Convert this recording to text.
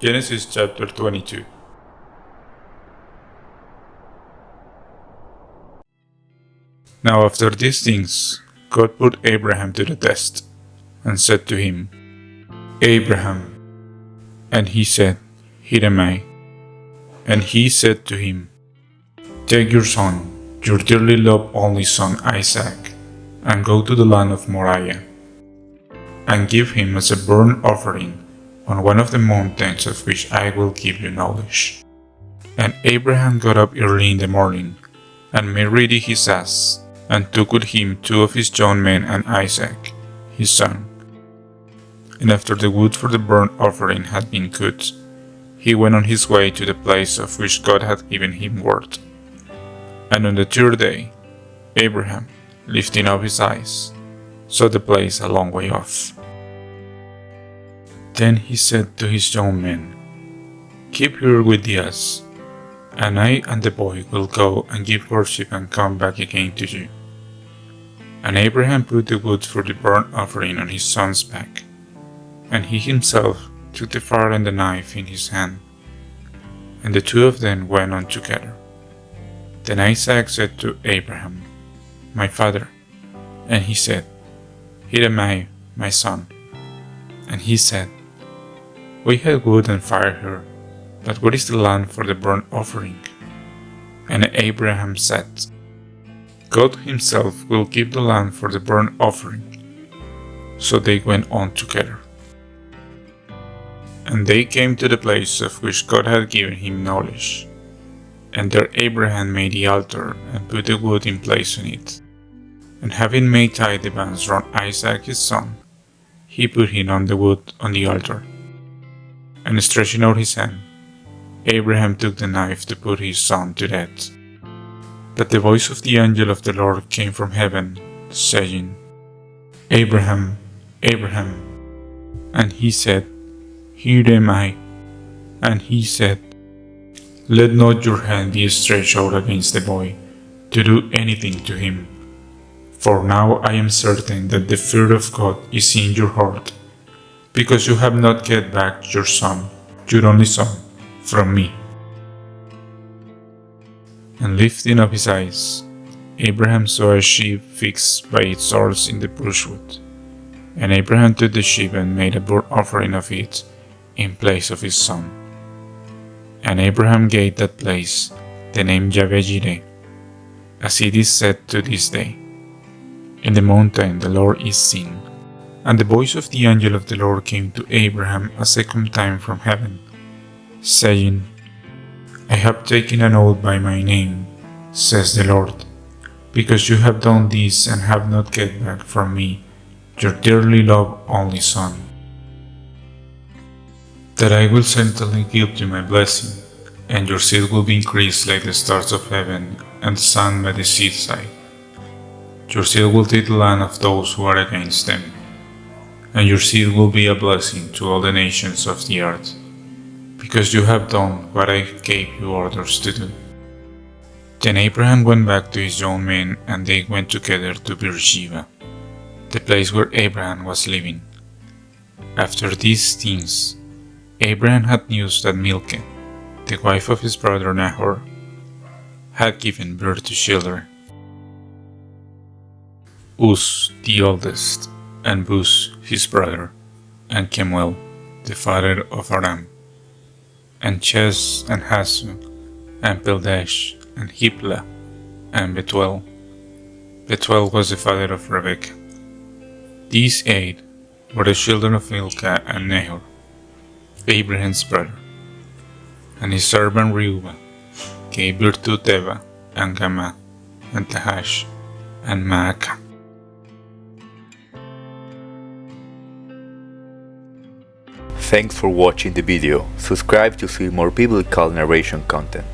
Genesis chapter 22. Now after these things, God put Abraham to the test, and said to him, Abraham. And he said, Here am I. And he said to him, Take your son, your dearly loved only son Isaac, and go to the land of Moriah, and give him as a burnt offering on one of the mountains of which I will give you knowledge. And Abraham got up early in the morning, and made ready his ass, and took with him 2 of his young men and Isaac, his son. And after the wood for the burnt offering had been cut, he went on his way to the place of which God had given him word. And on the 3rd day, Abraham, lifting up his eyes, saw the place a long way off. Then he said to his young men, Keep here with the ass, and I and the boy will go and give worship and come back again to you. And Abraham put the wood for the burnt offering on his son's back, and he himself took the fire and the knife in his hand, and the 2 of them went on together. Then Isaac said to Abraham, My father. And he said, Here am I, my son. And he said, We have wood and fire here, but where is the land for the burnt offering? And Abraham said, God himself will give the land for the burnt offering. So they went on together. And they came to the place of which God had given him knowledge. And there Abraham made the altar, and put the wood in place on it. And having made tight the bands round Isaac his son, he put him on the wood on the altar. And stretching out his hand, Abraham took the knife to put his son to death. But the voice of the angel of the Lord came from heaven, saying, Abraham, Abraham. And he said, Here am I. And he said, Let not your hand be stretched out against the boy, to do anything to him. For now I am certain that the fear of God is in your heart, because you have not kept back your son, your only son, from me. And lifting up his eyes, Abraham saw a sheep fixed by its horns in the brushwood. And Abraham took the sheep and made a burnt offering of it in place of his son. And Abraham gave that place the name Yahweh-Jireh, as it is said to this day, In the mountain the Lord is seen. And the voice of the angel of the Lord came to Abraham a second time from heaven, saying, I have taken an oath by my name, says the Lord, because you have done this and have not kept back from me your dearly loved only son, that I will certainly give you my blessing, and your seed will be increased like the stars of heaven and the sun by the seaside. Your seed will take the land of those who are against them, and your seed will be a blessing to all the nations of the earth, because you have done what I gave you orders to do. Then Abraham went back to his young men, and they went together to Beersheba, the place where Abraham was living. After these things, Abraham had news that Milcah, the wife of his brother Nahor, had given birth to children. Uz, the oldest, and Buz, his brother, and Kemuel, the father of Aram, and Ches, and Hazu, and Pildash, and Hiplah, and Bethuel. Bethuel was the father of Rebekah. These 8 were the children of Milcah and Nahor, Abraham's brother. And his servant Reuben gave birth to Teba, and Gamah, and Tahash, and Maacah. Thanks for watching the video. Subscribe to see more biblical narration content.